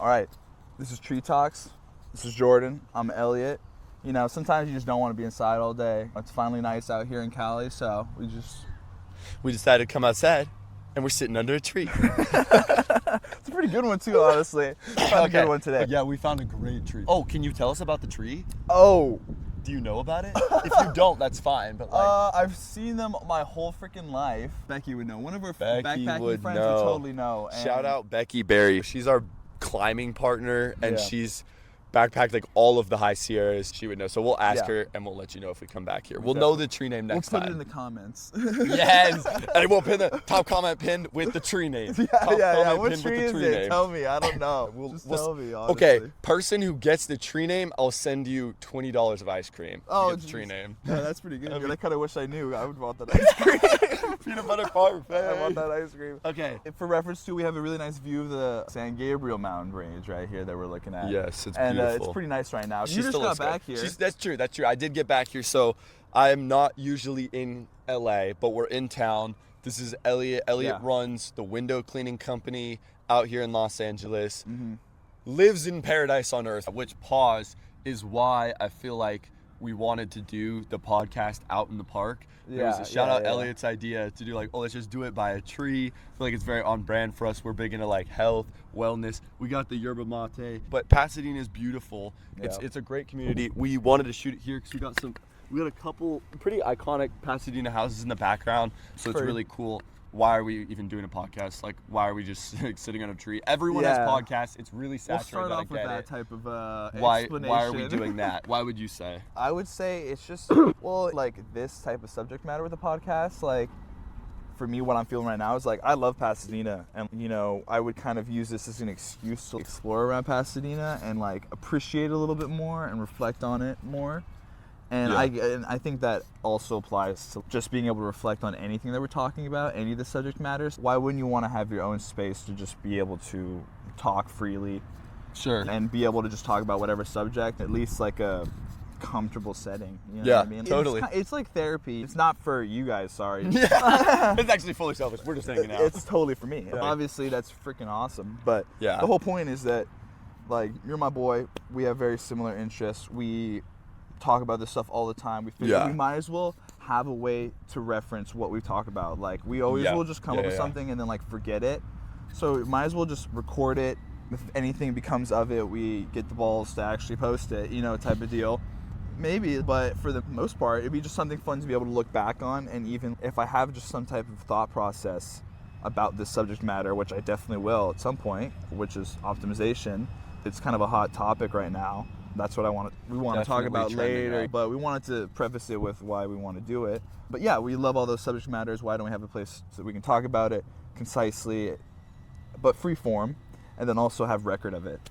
All right, this is Tree Talks. This is Jordan. I'm Elliot. You know, sometimes you just don't want to be inside all day. It's finally nice out here in Cali, so we decided to come outside, and we're sitting under a tree. It's a pretty good one too, honestly. Found a good one today. Yeah, we found a great tree. Oh, can you tell us about the tree? Oh, do you know about it? If you don't, that's fine. But I've seen them my whole freaking life. Becky would know. One of her backpacking friends would totally know. And shout out Becky Berry. She's our climbing partner, and she's backpacked like all of the high Sierras. She would know. So we'll ask her, and we'll let you know if we come back here. We'll know the tree name next time. We'll put it in the comments. Yes, and we'll pin the top comment pinned with the tree name. Yeah. What tree is it? Tell me. I don't know. Just tell me, honestly. Okay, person who gets the tree name, I'll send you $20 of ice cream. Oh, the tree name. Yeah, that's pretty good. I kind of wish I knew. I would want that ice cream. Peanut butter parfait. I want that ice cream. Okay. For reference to, we have a really nice view of the San Gabriel mountain range right here that we're looking at. Yes, it's beautiful. And it's pretty nice right now. You just got back here. That's true. I did get back here, so I am not usually in LA, but we're in town. This is Elliot. Elliot runs the window cleaning company out here in Los Angeles. Mm-hmm. Lives in paradise on earth, which is why I feel like we wanted to do the podcast out in the park. It was a shout out Elliot's idea to do let's just do it by a tree. I feel like it's very on brand for us. We're big into health, wellness. We got the yerba mate, but Pasadena is beautiful. It's a great community. We wanted to shoot it here because we got a couple pretty iconic Pasadena houses in the background. So it's really cool. Why are we even doing a podcast? Why are we just sitting on a tree? Everyone has podcasts. It's really saturated. We'll start off with that type of explanation. Why are we doing that? Why would you say? I would say it's just, this type of subject matter with the podcast. For me, what I'm feeling right now is I love Pasadena. And, I would kind of use this as an excuse to explore around Pasadena and appreciate it a little bit more and reflect on it more. And I think that also applies to just being able to reflect on anything that we're talking about, any of the subject matters. Why wouldn't you want to have your own space to just be able to talk freely? Sure. And be able to just talk about whatever subject, at least a comfortable setting. You know what I mean? Totally. It's like therapy. It's not for you guys, sorry. It's actually fully selfish. We're just hanging out. It's totally for me. Yeah. Obviously, that's freaking awesome. But the whole point is that, you're my boy. We have very similar interests. We talk about this stuff all the time. We figure we might as well have a way to reference what we talk about. We always will just come up with something and then forget it. So we might as well just record it. If anything becomes of it, we get the balls to actually post it, type of deal. Maybe, but for the most part, it'd be just something fun to be able to look back on. And even if I have just some type of thought process about this subject matter, which I definitely will at some point, which is optimization. It's kind of a hot topic right now. That's what we want to talk about later, but we wanted to preface it with why we want to do it. But we love all those subject matters. Why don't we have a place so we can talk about it concisely, but free form, and then also have record of it?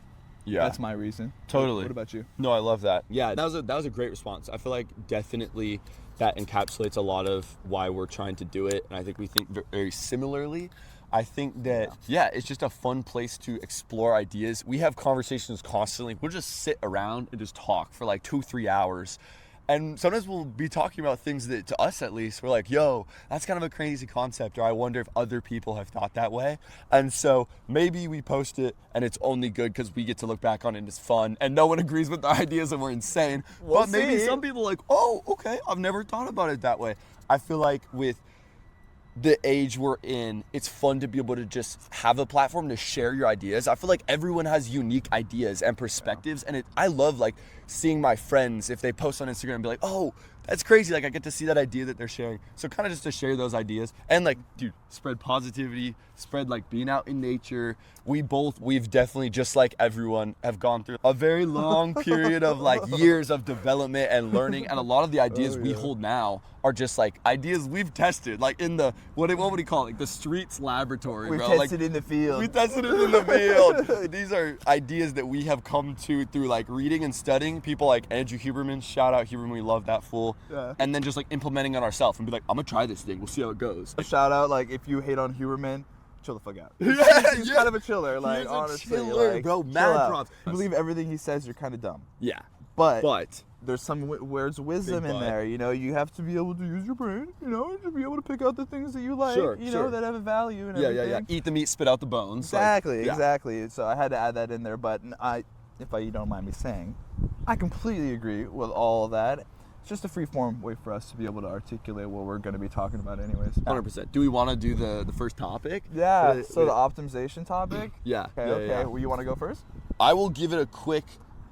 Yeah. That's my reason. Totally. What about you? No, I love that. Yeah, that was a great response. I feel like definitely that encapsulates a lot of why we're trying to do it, and I think we think very similarly. I think that, it's just a fun place to explore ideas. We have conversations constantly. We'll just sit around and just talk for 2-3 hours. And sometimes we'll be talking about things that, to us at least, we're like, yo, that's kind of a crazy concept, or I wonder if other people have thought that way. And so maybe we post it and it's only good because we get to look back on it and it's fun and no one agrees with our ideas and we're insane. But maybe some people are like, oh, okay, I've never thought about it that way. I feel like with the age we're in, it's fun to be able to just have a platform to share your ideas. I feel like everyone has unique ideas and perspectives, and I love seeing my friends, if they post on Instagram, and be like, oh, that's crazy. I get to see that idea that they're sharing. So kind of just to share those ideas and spread positivity, spread being out in nature. We've definitely, just like everyone, have gone through a very long period of years of development and learning. And a lot of the ideas we hold now are just ideas we've tested, in the, what would you call it? The streets laboratory, we bro. tested in the field. We tested it in the field. These are ideas that we have come to through reading and studying. People like Andrew Huberman, shout out Huberman, we love that fool. Yeah. And then just implementing it ourselves and be I'm gonna try this thing, we'll see how it goes. Shout out, if you hate on Huberman, chill the fuck out. He's kind of a chiller, honestly. Chiller, bro, mad props. You believe everything he says, you're kind of dumb. Yeah. But there's some words of wisdom in there. You know, you have to be able to use your brain. You know, to be able to pick out the things that you like. You know, that have a value and everything. Yeah. Eat the meat, spit out the bones. Exactly. So I had to add that in there. But if you don't mind me saying, I completely agree with all of that. It's just a free-form way for us to be able to articulate what we're going to be talking about anyways. 100%. Do we want to do the first topic? Yeah, so the optimization topic? Yeah. Okay. Well, you want to go first? I will give it a quick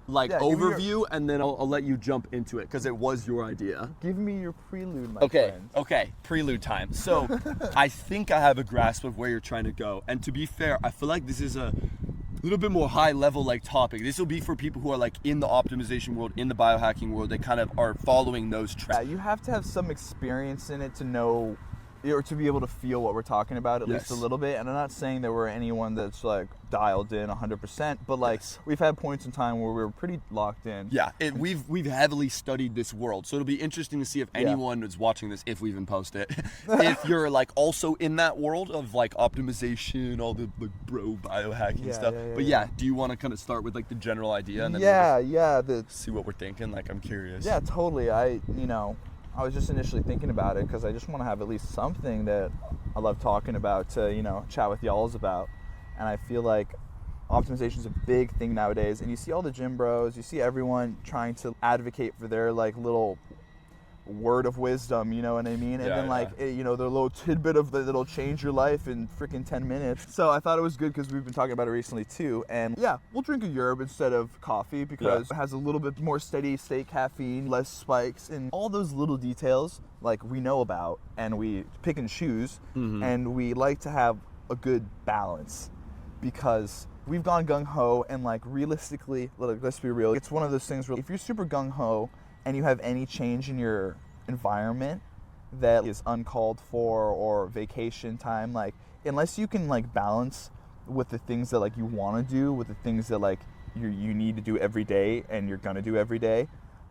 overview, and then I'll let you jump into it, because it was your idea. Give me your prelude, my friend. Okay, prelude time. So I think I have a grasp of where you're trying to go. And to be fair, I feel like this is a little bit more high level topic. This will be for people who are like in the optimization world, in the biohacking world. They kind of are following those trends. Yeah, you have to have some experience in it to know, or to be able to feel what we're talking about at least a little bit. And I'm not saying that we're anyone that's like dialed in 100%, but like we've had points in time where we were pretty locked in. Yeah, we've heavily studied this world, so it'll be interesting to see if anyone is watching this, if we even post it, if you're like also in that world of like optimization, all the like bro biohacking stuff. But do you want to kind of start with like the general idea and then see what we're thinking? Like, I'm curious. Yeah, totally. I was just initially thinking about it because I just want to have at least something that I love talking about to, chat with y'alls about. And I feel like optimization is a big thing nowadays. And you see all the gym bros, you see everyone trying to advocate for their like little word of wisdom, you know what I mean? And then their little tidbit of that'll change your life in freaking 10 minutes. So I thought it was good because we've been talking about it recently too. And we'll drink a yerb instead of coffee because it has a little bit more steady state caffeine, less spikes, and all those little details like we know about and we pick and choose. And we like to have a good balance because we've gone gung-ho and like realistically, let's be real, it's one of those things where if you're super gung-ho and you have any change in your environment that is uncalled for or vacation time, like unless you can like balance with the things that like you want to do with the things that like you need to do every day and you're gonna do every day,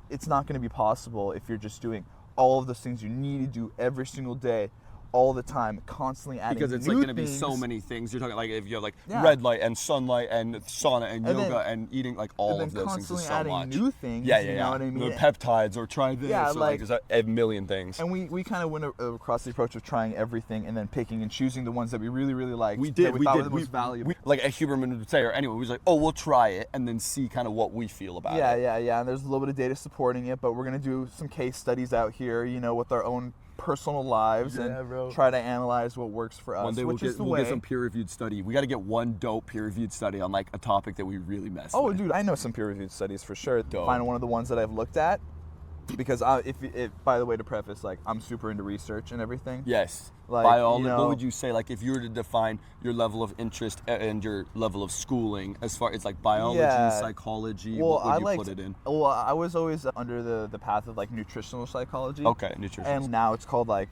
it's not going to be possible if you're just doing all of those things you need to do every single day all the time, constantly adding because it's new like going to be things. so many things. You're talking like if you have like red light and sunlight and sauna and yoga and eating like all of those things is so adding much. new things. You know what I mean? The peptides or try this. Yeah, or like there's a million things. And we kind of went across the approach of trying everything and then picking and choosing the ones that we really liked. We did. We thought were the most valuable. Like a Huberman would say, or anyone, we was like, oh, we'll try it and then see kind of what we feel about it. Yeah. And there's a little bit of data supporting it, but we're gonna do some case studies out here, with our own personal lives and try to analyze what works for us. One day we'll get some peer-reviewed study. We got to get one dope peer-reviewed study on like a topic that we really mess with. Oh, dude, I know some peer-reviewed studies for sure. Dope. Find one of the ones that I've looked at. Because by the way, to preface, like I'm super into research and everything. Yes. Like, biology. What would you say, like, if you were to define your level of interest and your level of schooling as far as like biology, psychology? What would you put it in? Well, I was always under the path of like nutritional psychology. Okay, nutrition. And now it's called like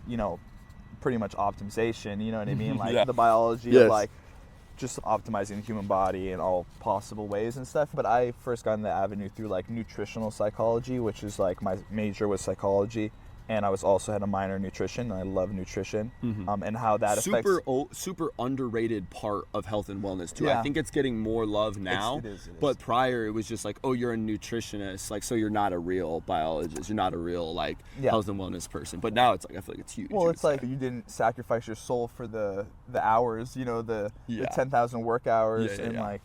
pretty much optimization. You know what I mean? Like the biology of like just optimizing the human body in all possible ways and stuff. But I first got in the avenue through like nutritional psychology, which is like my major was psychology, and I was also had a minor in nutrition, and I love nutrition, and how that affects. Super underrated part of health and wellness too. I think it's getting more love now, it is. But prior it was just like, oh, you're a nutritionist, like so you're not a real biologist, you're not a real like health and wellness person. But now it's like I feel like it's huge. Well, it's like you didn't sacrifice your soul for the hours, the 10,000 work hours, and like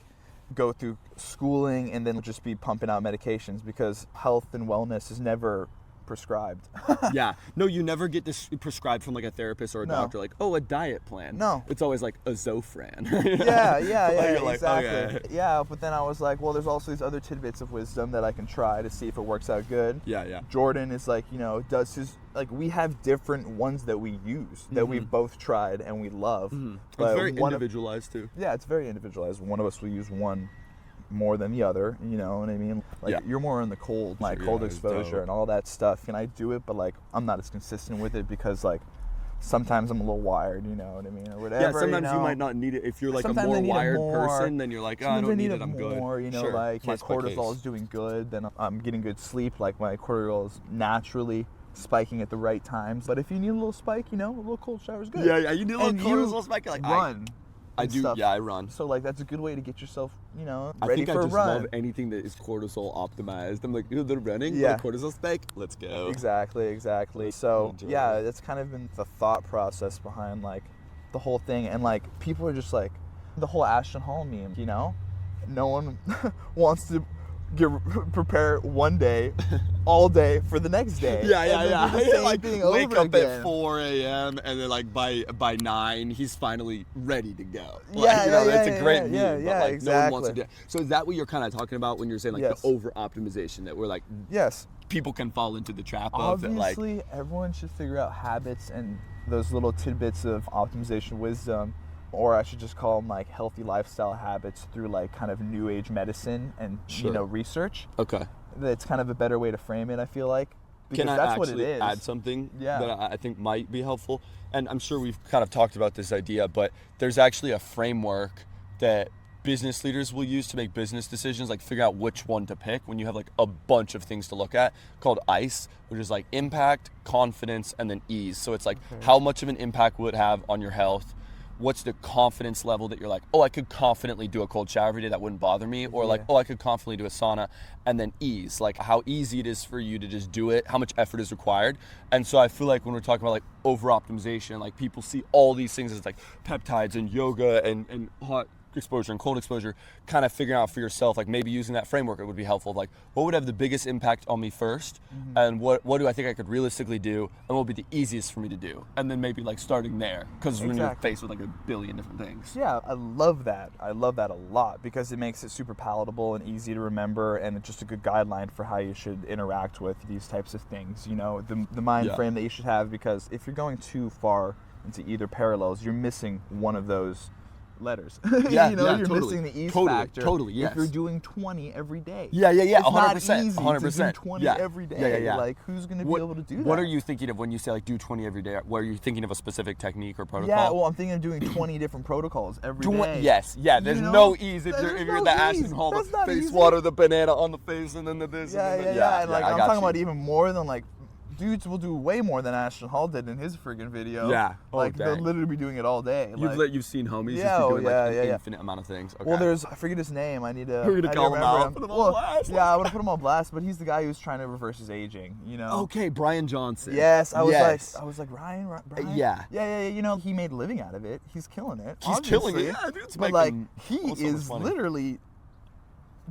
go through schooling and then just be pumping out medications, because health and wellness is never prescribed. No, you never get this prescribed from like a therapist or a doctor, like, oh, a diet plan. No, it's always like a Zofran. Exactly. Okay. Yeah, but then I was like, well, there's also these other tidbits of wisdom that I can try to see if it works out good. Jordan is like, does his, like, we have different ones that we use that we've both tried and we love. But it's very individualized too. Yeah, it's very individualized. One of us will use one more than the other, you know what I mean? Like you're more in the cold, like cold exposure and all that stuff. And I do it, but like I'm not as consistent with it because like sometimes I'm a little wired, you know what I mean, or whatever. Yeah, sometimes you might not need it. If you're like sometimes a more wired person, then you're like, oh, I don't need it, I'm good. Like my cortisol is doing good, then I'm getting good sleep. Like my cortisol is naturally spiking at the right times. But if you need a little spike, a little cold shower is good. Yeah, you need a little cortisol spike. Like run. and stuff. Yeah, I run. So like that's a good way to get yourself, ready for a run. I think I just love anything that is cortisol optimized. I'm like, they're running, a cortisol spike, let's go. Exactly. So yeah, that's kind of been the thought process behind like the whole thing. And like people are just like the whole Ashton Hall meme, no one wants to prepare one day all day for the next day. Yeah. Do the same like thing wake over up again. at 4 a.m. and then like by 9 he's finally ready to go. It's a great meme, but like exactly. no one wants to do it. So is that what you're kind of talking about when you're saying like the over optimization, that we're like people can fall into the trap of that? Like obviously everyone should figure out habits and those little tidbits of optimization wisdom, or I should just call them like healthy lifestyle habits through like kind of new age medicine and research. Okay. That's kind of a better way to frame it, I feel like. Because Can I that's actually what it is. add something that I think might be helpful? And I'm sure we've kind of talked about this idea, but there's actually a framework that business leaders will use to make business decisions, like figure out which one to pick when you have like a bunch of things to look at, called ICE, which is like impact, confidence, and then ease. So it's like how much of an impact will it have on your health? What's the confidence level that you're like, I could confidently do a cold shower every day, that wouldn't bother me, or like, I could confidently do a sauna. And then ease, like how easy it is for you to just do it, how much effort is required. And so I feel like when we're talking about like over optimization, like people see all these things as like peptides and yoga and hot exposure and cold exposure, kind of figuring out for yourself, like maybe using that framework, it would be helpful. Like what would have the biggest impact on me first, and what do I think I could realistically do, and what would be the easiest for me to do, and then maybe like starting there, because when you're faced with like a billion different things. Yeah, I love that a lot, because it makes it super palatable and easy to remember, and it's just a good guideline for how you should interact with these types of things, the mind frame that you should have, because if you're going too far into either parallels, you're missing one of those letters. You're missing the ease factor. Totally, yes. If you're doing 20 every day. Yeah, it's 100%. not easy 100%. to do 20 every day. Yeah. Like, who's going to be able to do that? What are you thinking of when you say like do 20 every day? What are you thinking of, a specific technique or protocol? Yeah, well, I'm thinking of doing 20 different protocols every day. Yes, there's no ease if you're the Ashton Hall, the face water, the banana on the face, and then the this. Yeah. And like I'm talking about even more than like, dudes will do way more than Ashton Hall did in his friggin' video. Yeah. They'll literally be doing it all day. You've seen homies just be doing an infinite amount of things. Okay. Well, I forget his name. I need to. We're gonna call him out. Put him on blast. Yeah, I'm gonna put him on blast. But he's the guy who's trying to reverse his aging. Okay, Brian Johnson. Yes, I was like Ryan. Yeah. He made a living out of it. He's killing it. He's killing it. Yeah, dude's but like he is literally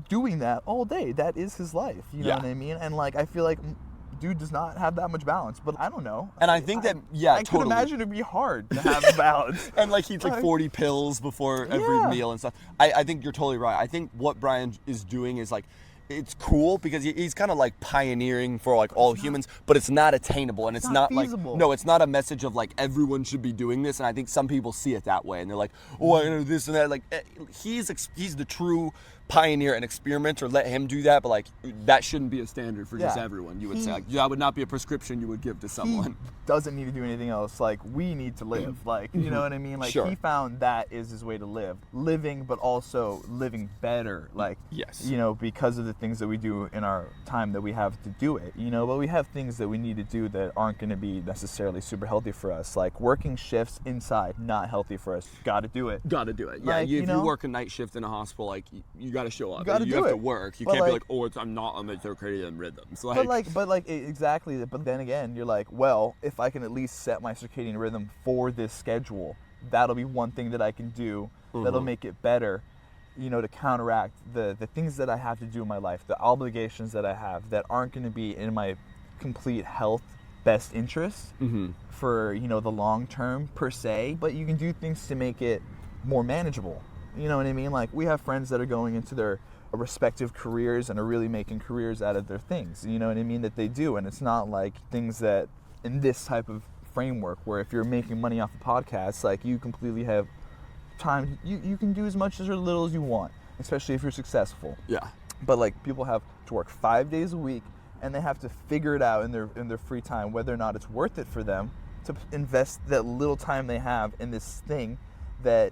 doing that all day. That is his life. You know what I mean? And like I feel like dude does not have that much balance, but I don't know. And I think that, I could imagine it'd be hard to have balance. And like he eats like 40 pills before every meal and stuff. I think you're totally right. I think what Brian is doing is like, it's cool because he's kind of like pioneering for like all humans, but it's not attainable, and it's not feasible. Like, no, it's not a message of like everyone should be doing this. And I think some people see it that way, and they're like, I know this and that. Like he's the true pioneer and experimenter. Let him do that, but like that shouldn't be a standard for just everyone. You would say like, that would not be a prescription you would give to someone. He doesn't need to do anything else. Like we need to live. Like you know what I mean? Like he found that is his way to live, living, but also living better. Like because of the things that we do in our time that we have to do it. But we have things that we need to do that aren't going to be necessarily super healthy for us. Like working shifts inside, not healthy for us. Got to do it. Yeah, like, if you work a night shift in a hospital, like you got to show up. You have to work. You can't be like, I'm not on my circadian rhythms. Like, exactly. But then again, you're like, well, if I can at least set my circadian rhythm for this schedule, that'll be one thing that I can do that'll make it better. To counteract the things that I have to do in my life, the obligations that I have that aren't going to be in my complete health best interest for the long term per se. But you can do things to make it more manageable. You know what I mean? Like we have friends that are going into their respective careers and are really making careers out of their things. You know what I mean? That they do, and it's not like things that in this type of framework where if you're making money off a podcast, like you completely have time. You can do as much or little as you want, especially if you're successful. Yeah. But like people have to work 5 days a week, and they have to figure it out in their free time whether or not it's worth it for them to invest that little time they have in this thing that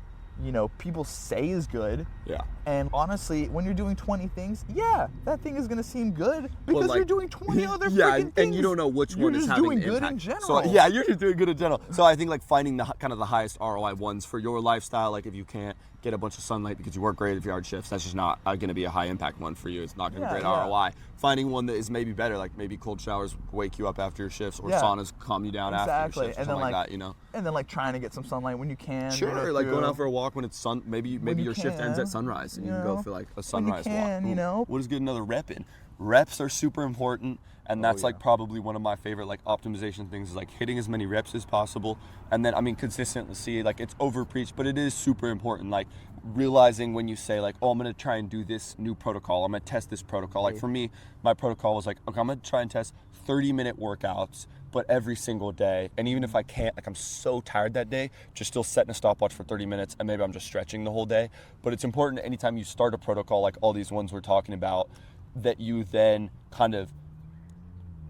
people say is good. Yeah. And honestly, when you're doing 20 things, that thing is gonna seem good because you're doing 20 other freaking things. And you don't know which one is having impact. You're just doing good in general. So, you're just doing good in general. So I think like finding the kind of the highest ROI ones for your lifestyle, like if you can't get a bunch of sunlight because you work great if you hard shifts, that's just not going to be a high impact one for you. It's not going to be great ROI. Finding one that is maybe better, like maybe cold showers wake you up after your shifts, or saunas calm you down after your shifts, or something like that, And then like trying to get some sunlight when you can. Sure, like going out for a walk when it's sun. Maybe your shift ends at sunrise, and you can go for like a sunrise walk. What is good? Another rep in. Reps are super important. And that's like probably one of my favorite like optimization things is like hitting as many reps as possible. And then, consistency, like it's overpreached, but it is super important. Like realizing when you say like, oh, I'm going to try and do this new protocol. I'm going to test this protocol. Like for me, my protocol was like, okay, I'm going to try and test 30-minute workouts, but every single day. And even if I can't, like I'm so tired that day, just still setting a stopwatch for 30 minutes and maybe I'm just stretching the whole day. But it's important anytime you start a protocol, like all these ones we're talking about, that you then kind of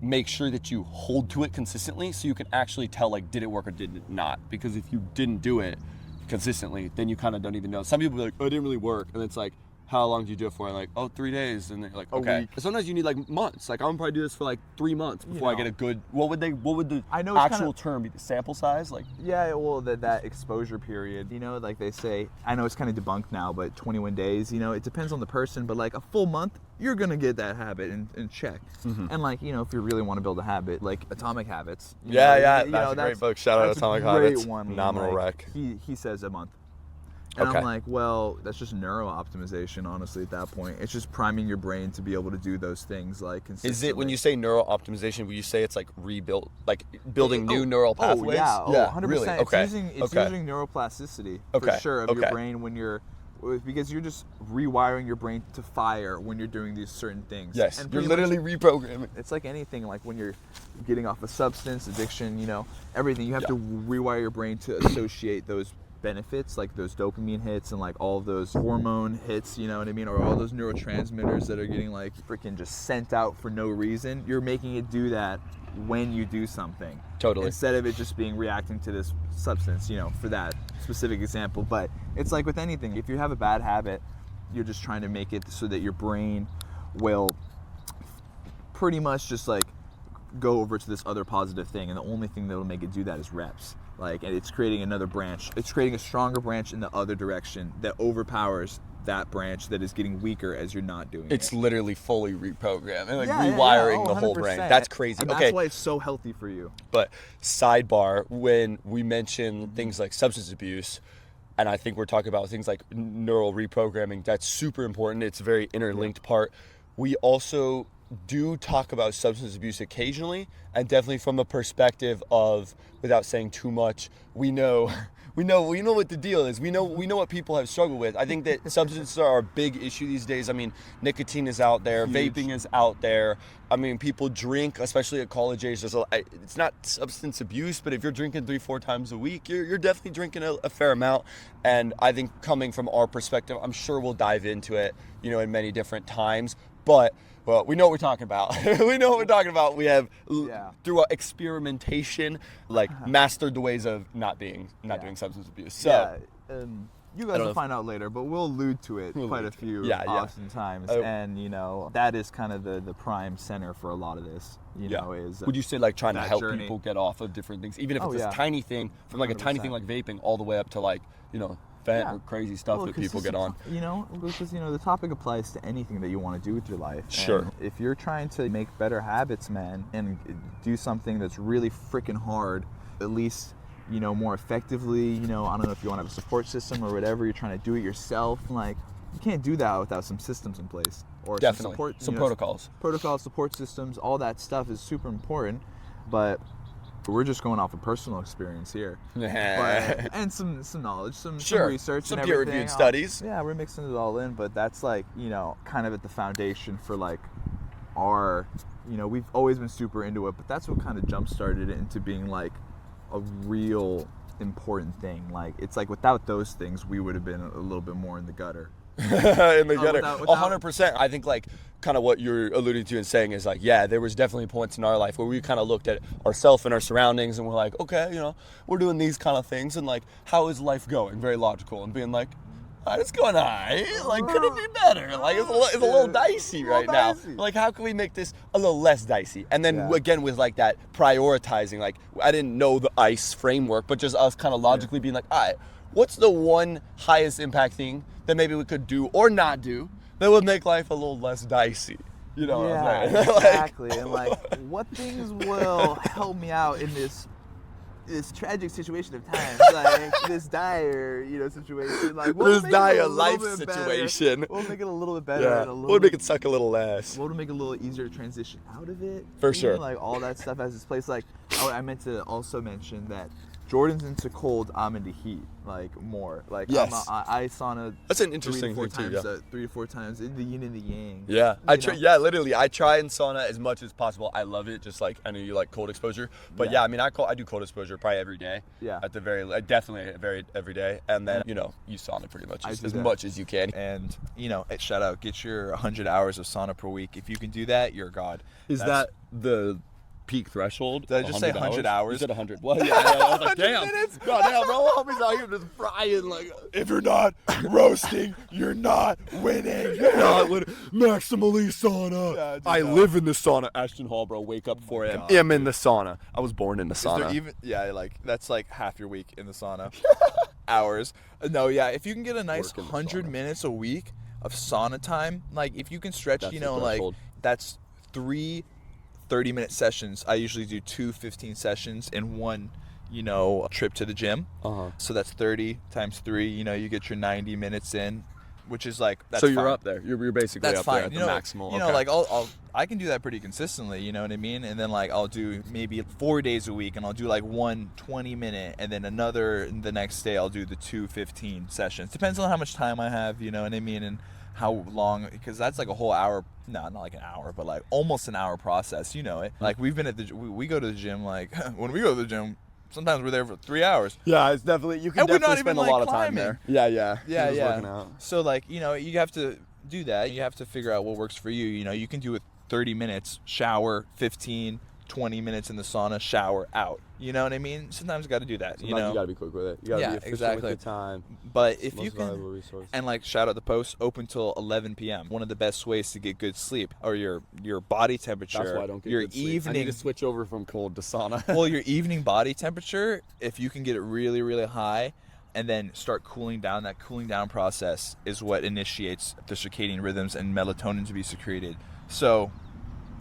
make sure that you hold to it consistently so you can actually tell like did it work or did it not, because if you didn't do it consistently then you kind of don't even know. Some people are like, oh, it didn't really work, and it's like, how long do you do it for? And like, oh, 3 days, and they're like, okay. Sometimes you need like months. Like I'm gonna probably do this for like 3 months before I get a good. What would the actual term be? The sample size, like? Yeah, well, that exposure period. Like they say. I know it's kind of debunked now, but 21 days. It depends on the person, but like a full month, you're gonna get that habit in check. Mm-hmm. And like if you really want to build a habit, like Atomic Habits. That's a great book. Shout out Atomic Habits. Great one. Phenomenal rec. He says a month. And I'm like, well, that's just neuro optimization, honestly, at that point. It's just priming your brain to be able to do those things like consistently. Is it, when you say neuro optimization, will you say it's like rebuilt, like building new neural pathways? 100%. Really? It's using neuroplasticity for sure of your brain because you're just rewiring your brain to fire when you're doing these certain things. Yes, and you're literally reprogramming. It's like anything, like when you're getting off a substance, addiction, everything. You have to rewire your brain to associate those benefits, like those dopamine hits and like all of those hormone hits, you know what I mean, or all those neurotransmitters that are getting like freaking just sent out for no reason. You're making it do that when you do something. Totally. Instead of it just being reacting to this substance, for that specific example. But it's like with anything, if you have a bad habit, you're just trying to make it so that your brain will pretty much just like go over to this other positive thing, and the only thing that'll make it do that is reps. And it's creating another branch. It's creating a stronger branch in the other direction that overpowers that branch that is getting weaker as you're not doing it. It's literally fully reprogramming and rewiring the whole brain. That's crazy. And that's why it's so healthy for you. But sidebar, when we mention things like substance abuse, and I think we're talking about things like neural reprogramming, that's super important. It's a very interlinked part. We also do talk about substance abuse occasionally, and definitely from a perspective of, without saying too much, we know what the deal is. We know what people have struggled with. I think that substances are a big issue these days. Nicotine is out there, vaping is out there. People drink, especially at college age. It's not substance abuse, but if you're drinking 3-4 times a week, you're definitely drinking a fair amount. And I think coming from our perspective, I'm sure we'll dive into it, in many different times. But well, we know what we're talking about. We know what we're talking about. We have, through our experimentation, mastered the ways of not doing substance abuse. So, you guys will find out later, but we'll allude to it quite a few oftentimes. And, that is kind of the prime center for a lot of this, is... Would you say, trying to help people get off of different things, even if it's a tiny thing, from a tiny thing like vaping all the way up to or crazy stuff that people get on. Because the topic applies to anything that you want to do with your life. Sure. And if you're trying to make better habits, man, and do something that's really freaking hard, at least, more effectively, I don't know if you want to have a support system or whatever, you're trying to do it yourself, you can't do that without some systems in place. Or definitely. Some protocols. Protocols, support systems, all that stuff is super important, but we're just going off of personal experience here. And some knowledge, some research, some and peer-reviewed studies. We're mixing it all in, but that's kind of at the foundation for our, we've always been super into it, but that's what kind of jump-started it into being a real important thing. It's without those things, we would have been a little bit more in the gutter. In the gutter. 100%. I think kind of what you're alluding to and saying is like, yeah, there was definitely points in our life where we kind of looked at ourselves and our surroundings and we're like, okay, you know, we're doing these kind of things and like, how is life going? Very logical, and being like, it's going all right. Like, could it be better? Like, it's a little dicey right now. Like, how can we make this a little less dicey? And then again with like that prioritizing, like I didn't know the ICE framework, but just us kind of logically being like, all right, what's the one highest impact thing that maybe we could do or not do that would make life a little less dicey? You know what I'm saying? Exactly. And like, what things will help me out in this tragic situation of times, like this dire, situation, like this dire life situation. Better. We'll make it a little bit better. Yeah. We'll make it suck a little less. We'll make it a little easier to transition out of it. For sure. Like all that stuff has its place. Like, I meant to also mention that Jordan's into cold, I'm into heat, like more. Like, yes. I sauna. That's an interesting thing too. Yeah. 3 to 4 times in the yin and the yang. Yeah, literally, I try and sauna as much as possible. I love it. Just like I know you like cold exposure, but I mean, I do cold exposure probably every day. Yeah. At the definitely every day, and then you sauna pretty much as much as you can. And shout out, get your 100 hours of sauna per week. If you can do that, you're God. That's that the peak threshold? Did I just say 100 hours? You said 100. Well, yeah, I was like, damn. God damn, bro. Homies out here just frying. Like, if you're not roasting, you're not winning. You're not winning. Maximally sauna. Yeah, I live in the sauna. Ashton Hall, bro. Wake up 4 a.m. I'm in the sauna. I was born in the sauna. That's like half your week in the sauna. Hours. No, yeah. If you can get a nice 100 minutes a week of sauna time, like if you can stretch, that's 3 30-minute sessions. I usually do 2 15 sessions in one, trip to the gym. So that's 30 times 3. You get your 90 minutes in, which is like that's. So you're fine. Up there. You're basically that's up fine. there at the maximal. Like I can do that pretty consistently. You know what I mean? And then like I'll do maybe 4 days a week, and I'll do like one 20-minute, and then another the next day. I'll do the 2 15 sessions. Depends on how much time I have. You know what I mean? And how long, because that's like a whole hour, not like an hour, but like almost an hour process, like we've been we go to the gym, like when we go to the gym sometimes we're there for 3 hours. Yeah, it's definitely, you can definitely spend a lot of time there. Yeah. Working out. So like, you have to do that. You have to figure out what works for you. You can do it 30 minutes, shower, 15, 20 minutes in the sauna, shower, out. You know what I mean? Sometimes you got to do that. Sometimes you got to be quick with it. You got to be efficient with your time. But if you can, and like shout out the post, open till 11 p.m. One of the best ways to get good sleep, or your body temperature. That's why I don't get good sleep. I need to switch over from cold to sauna. Well, your evening body temperature, if you can get it really, really high, and then start cooling down, that cooling down process is what initiates the circadian rhythms and melatonin to be secreted. So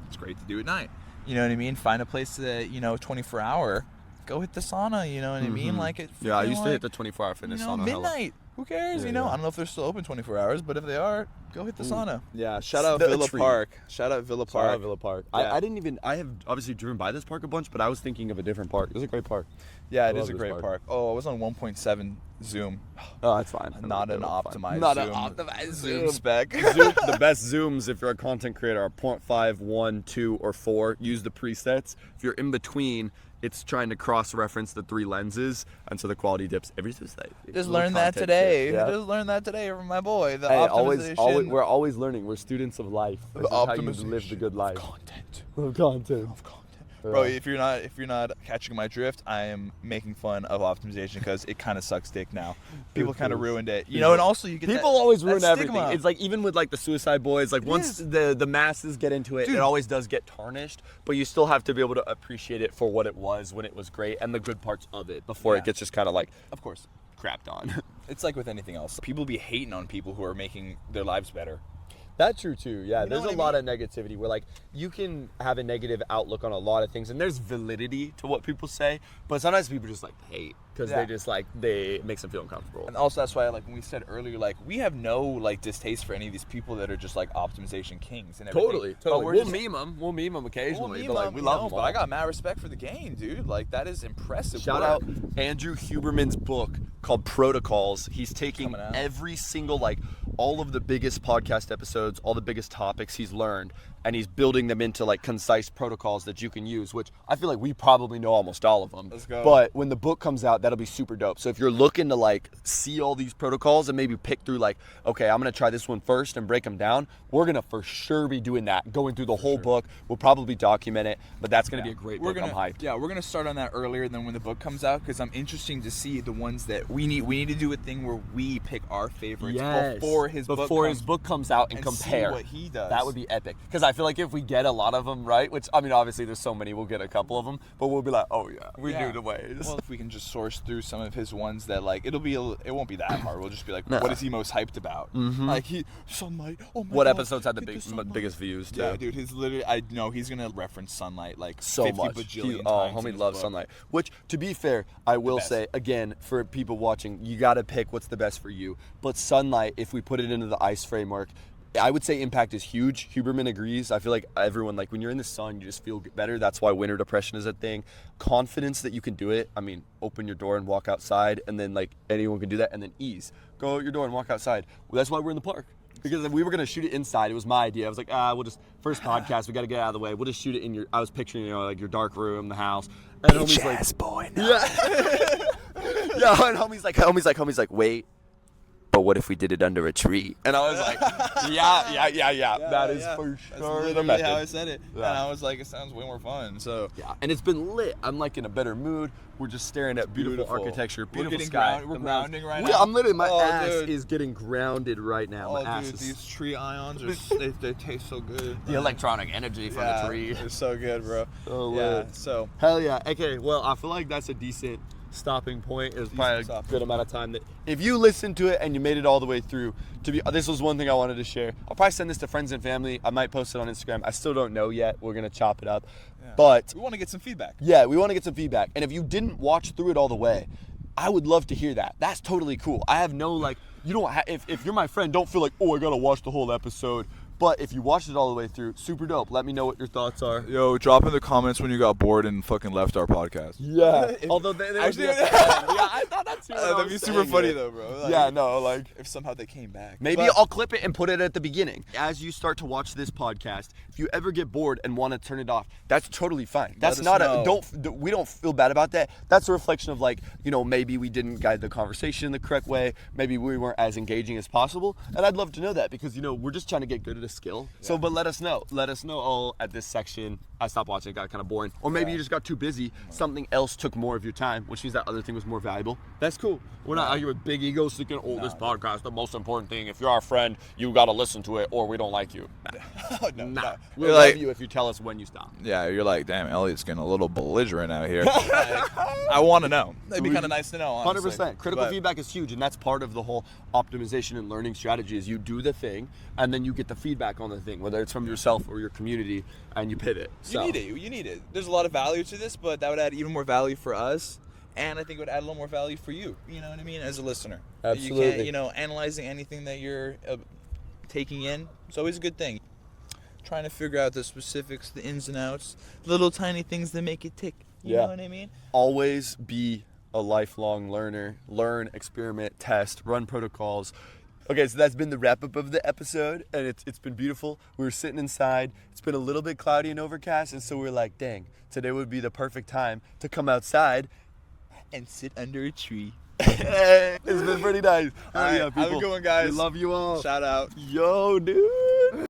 it's great to do at night. You know what I mean? Find a place that, 24-hour, go hit the sauna, you know what I mean? Like it. Yeah, I used to hit the 24-hour fitness sauna. Midnight. Who cares? I don't know if they're still open 24 hours, but if they are, go hit the sauna. Yeah, shout out Villa Park. Shout out Villa Park. Yeah. I have obviously driven by this park a bunch, but I was thinking of a different park. It's a great park. Yeah, it is a great park. Oh, I was on 1.7 Zoom. Oh, that's fine. Not an optimized Zoom spec. The best Zooms, if you're a content creator, are 0.5, 1, 2, or 4. Use the presets. If you're in between, it's trying to cross-reference the 3 lenses, and so the quality dips every Tuesday. Just learned that today. Yeah. Just learned that today from my boy. The optimization. We're always learning. We're students of life. This is how you live the good life. Of content. Bro, if you're not catching my drift, I am making fun of optimization because it kind of sucks dick now. People kind of ruined it, and also you get people always ruin everything. It's like even with like the Suicide Boys, like once the masses get into it, it always does get tarnished. But you still have to be able to appreciate it for what it was when it was great and the good parts of it before it gets just kind of like, of course, crapped on. It's like with anything else. People be hating on people who are making their lives better. That's true too. Yeah, there's a lot of negativity where like you can have a negative outlook on a lot of things, and there's validity to what people say, but sometimes people just like hate because they just like it makes them feel uncomfortable. And also that's why like when we said earlier, like we have no like distaste for any of these people that are just like optimization kings and everything. Totally. We'll meme them occasionally, but like we love them. But I got mad respect for the game, dude. Like that is impressive. Shout out Andrew Huberman's book called Protocols. He's taking every single like all of the biggest podcast episodes, all the biggest topics he's learned, and he's building them into like concise protocols that you can use, which I feel like we probably know almost all of them. Let's go. But when the book comes out, that'll be super dope. So if you're looking to like see all these protocols and maybe pick through like, okay, I'm gonna try this one first and break them down, we're gonna for sure be doing that, going through the whole book. We'll probably document it, but that's gonna be a great book. I'm hyped. Yeah, we're gonna start on that earlier than when the book comes out, because I'm interested to see the ones that we need to do a thing where we pick our favorites before his book comes out and compare see what he does. That would be epic. Because I feel like if we get a lot of them right, which I mean obviously there's so many, we'll get a couple of them, but we'll be like, oh yeah, we knew the ways. Well, if we can just source through some of his ones that like it won't be that hard. We'll just be like, what is he most hyped about? Like sunlight. Oh my what God, episodes had the biggest views too? Yeah, dude, his literally, I know he's gonna reference sunlight like so 50 much. bajillion times. Homie loves sunlight. Which, to be fair, I will say again for people watching, you got to pick what's the best for you. But sunlight, if we put it into the ICE framework, I would say impact is huge. Huberman agrees. I feel like everyone, like when you're in the sun, you just feel better. That's why winter depression is a thing. Confidence that you can do it. I mean, open your door and walk outside, and then like anyone can do that, and then ease. Go out your door and walk outside. Well, that's why we're in the park. Because we were going to shoot it inside. It was my idea. I was like, we'll just, first podcast, we got to get out of the way. We'll just shoot it in I was picturing, like your dark room, the house. And homie's like, boy, no. Yeah, and homie's like, wait. But what if we did it under a tree? And I was like, yeah. That is for sure the method. How I said it. Yeah. And I was like, it sounds way more fun. So yeah, and it's been lit. I'm like in a better mood. We're just staring at beautiful architecture, beautiful sky. We're grounding right now. I'm literally, my ass is getting grounded right now. Oh, dude, these tree ions they taste so good. The electronic energy from the tree. They're so good, bro. Oh, yeah. So hell yeah. Okay, well, I feel like that's a decent stopping point. It was probably a good amount of time that if you listened to it and you made it all the way through, this was one thing I wanted to share. I'll probably send this to friends and family. I might post it on Instagram. I still don't know yet. We're gonna chop it up, but we want to get some feedback. Yeah, we want to get some feedback. And if you didn't watch through it all the way, I would love to hear that. That's totally cool. I have no you don't if you're my friend, don't feel like, oh, I gotta watch the whole episode. But if you watched it all the way through, super dope. Let me know what your thoughts are. Yo, drop in the comments when you got bored and fucking left our podcast. Yeah. Although they actually, I thought that's that'd be super funny though, bro. If somehow they came back. Maybe I'll clip it and put it at the beginning. As you start to watch this podcast, if you ever get bored and want to turn it off, that's totally fine. That's we don't feel bad about that. That's a reflection of maybe we didn't guide the conversation in the correct way. Maybe we weren't as engaging as possible. And I'd love to know that because we're just trying to get good at a skill. So, but let us know. Oh, at this section, I stopped watching. It got kind of boring. Or maybe you just got too busy. Something else took more of your time, which means that other thing was more valuable. That's cool. We're not out here with big egos thinking, this podcast, the most important thing. If you're our friend, you got to listen to it or we don't like you. Nah. We'll love you if you tell us when you stop. Yeah, you're like, damn, Elliot's getting a little belligerent out here. I want to know. It'd be kind of nice to know, honestly. 100%. Critical feedback is huge, and that's part of the whole optimization and learning strategy is you do the thing, and then you get the feedback on the thing, whether it's from yourself or your community, and you pivot. You need it. There's a lot of value to this, but that would add even more value for us, and I think it would add a little more value for you. You know what I mean? As a listener. Absolutely. You can't, analyzing anything that you're taking in, it's always a good thing. Trying to figure out the specifics, the ins and outs, little tiny things that make it tick. You know what I mean? Always be a lifelong learner. Learn, experiment, test, run protocols. Okay, so that's been the wrap-up of the episode, and it's been beautiful. We were sitting inside. It's been a little bit cloudy and overcast, and so we're like, dang, today would be the perfect time to come outside and sit under a tree. It's been pretty nice. All right, have a good one, guys. We love you all. Shout out. Yo, dude.